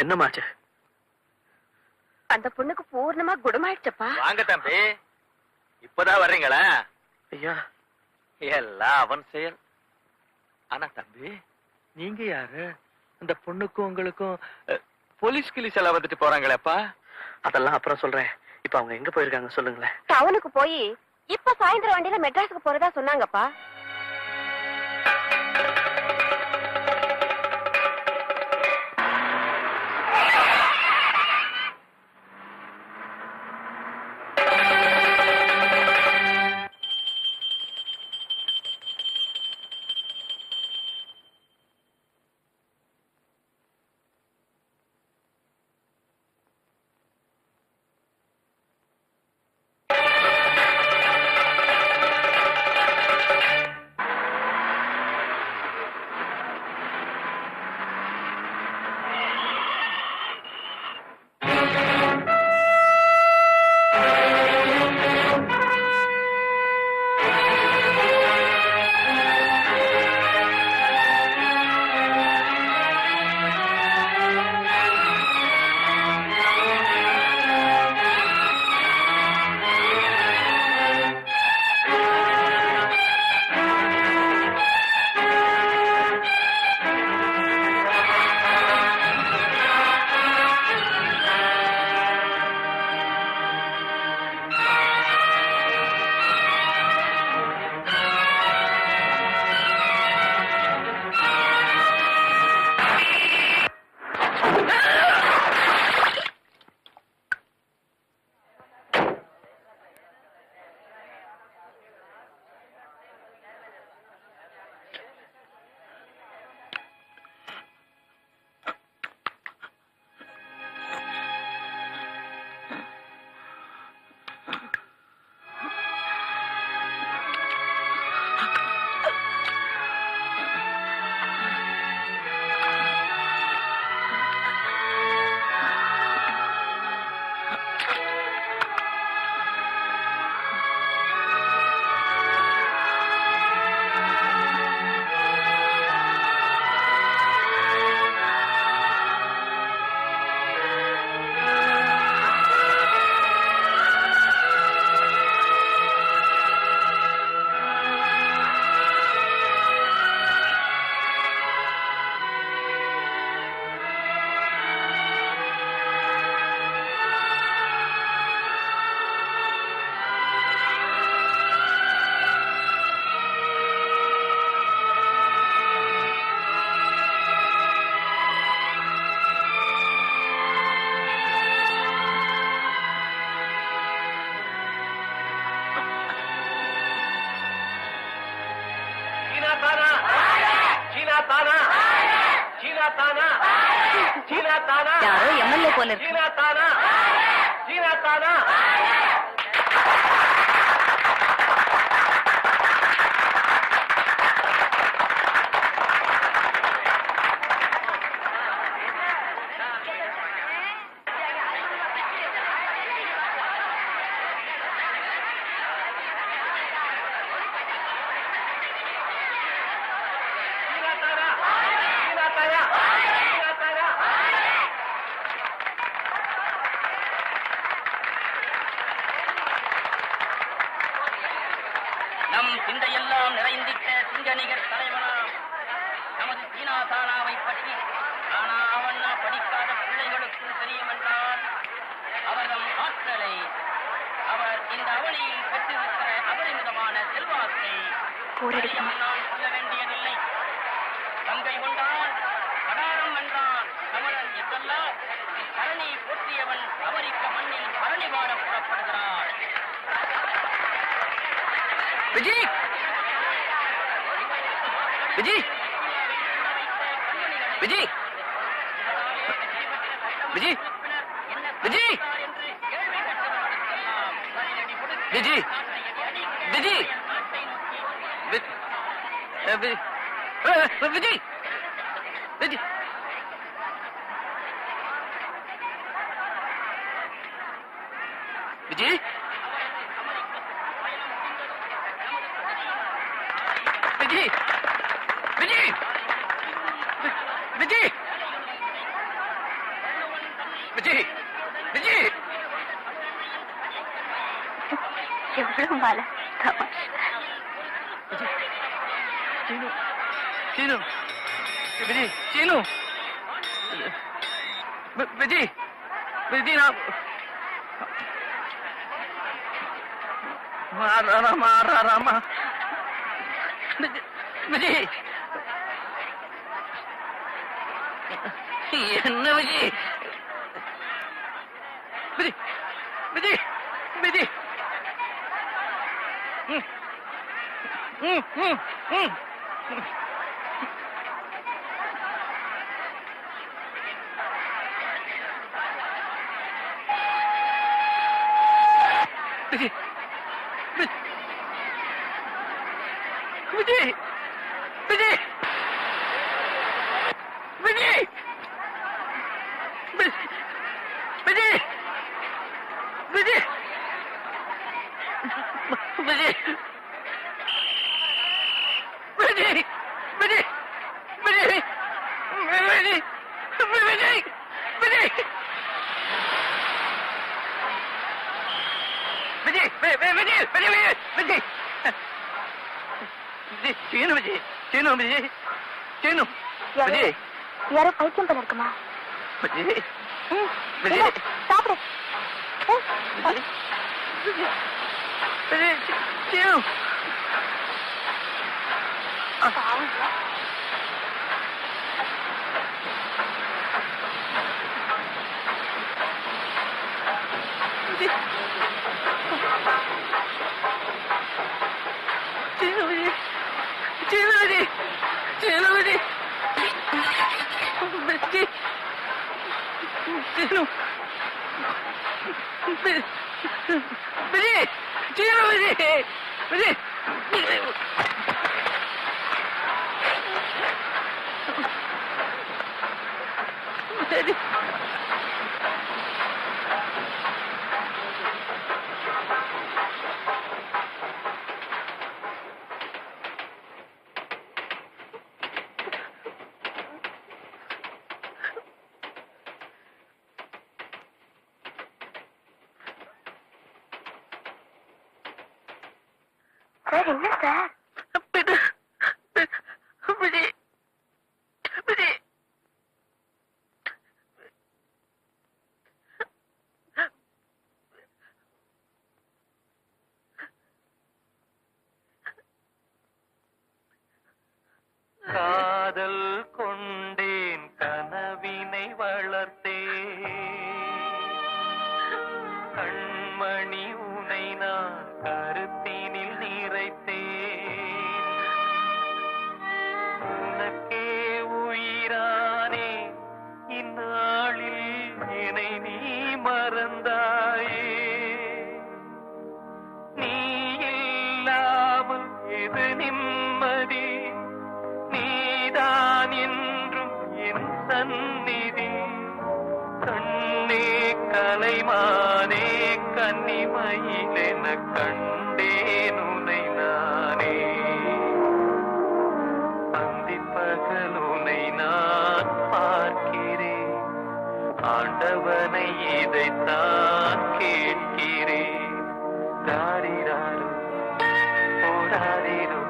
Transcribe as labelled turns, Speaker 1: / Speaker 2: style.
Speaker 1: என்னமாச்சு?
Speaker 2: அந்த பொண்ணுக்கு பூர்ணமா குணமாயிடுச்சப்பா.
Speaker 3: வாங்க தம்பி, இப்பதான் வர்றீங்களா?
Speaker 1: ஐயா,
Speaker 3: எல்லாம் அவன் செயல்.
Speaker 1: ஆனா தம்பி, நீங்க யாரு? அந்த பொண்ணுக்கும் உங்களுக்கும் போலீஸ் கிளீஸ் எல்லாம் வந்துட்டு போறாங்களேப்பா. அதெல்லாம் அப்புறம் சொல்றேன். இப்ப அவங்க எங்க போயிருக்காங்க சொல்லுங்களேன்.
Speaker 2: டவுனுக்கு போய் இப்ப சாயந்தரம் வண்டியில மெட்ராஸுக்கு போறதா சொன்னாங்கப்பா. யாரோ எம்எல்ஏ போல இருக்கு.
Speaker 4: நம் சிந்தையெல்லாம் நிறைந்திட்ட சிங்கநிகர் தலைவனாம் நமது சீனா தானாவை பற்றி ஆனா அவன்னா படிக்காத பிள்ளைகளுக்கும் தெரியும் என்றால் அவர்தம் ஆற்றலை, அவர் இந்த அவனியில் பெற்றிருக்கிற அபரிமிதமான செல்வாக்கை நான் சொல்ல வேண்டியதில்லை. கங்கை கொண்டான், கடாரம் வென்றான், தமிழன் என்றெல்லாம் பரணி போற்றியவன் அமெரிக்க மண்ணில் பரணி பாட புறப்படுகிறார்.
Speaker 3: விஜய், விஜய், விஜய், விஜய், விஜய், விஜய், விஜய், விஜய், விஜய், விஜய், விஜய், விஜய், விஜய், சீனு விஜி சீனு விஜி விஜி நான் ராமா விஜி என்ன விஜி விஜி விஜி விஜி விஜி விஜய் விஜய் விஜய் விஜய் விஜய் விஜய் விஜய் விஜய் விஜய் விஜய் விஜய் விஜய் விஜய் விஜய் விஜய் விஜய் சீனு விஜய் சீனு விஜய் சீனு விஜய்
Speaker 2: யாரோ பைத்தியம் போல இருக்குமா?
Speaker 3: விஜய் விஜய்
Speaker 2: சாப்பிடு.
Speaker 3: விஜய் சீனு
Speaker 2: சார் என்ன சார்?
Speaker 1: காதல் கொண்டேன் கனவினை வளர்த்தேன் கண்மணி உனை நான் கருத்தினில் நிறைத்தேன் உனக்கே உயிரானே இந்நாளில் என்னை நீ மறந்தாயே நீ இல்லாமல் எது நிம்மதி நீதான் என்றும் என் சந்நிதி கண்ணே கலைமானே கன்னிமயிலென கண்டேன் உனை நானே பகல் உனை நான் பார்க்கிறேன் ஆண்டவனை இதைத்தான் கேட்கிறேன் தாரிராரோ போராரிரோ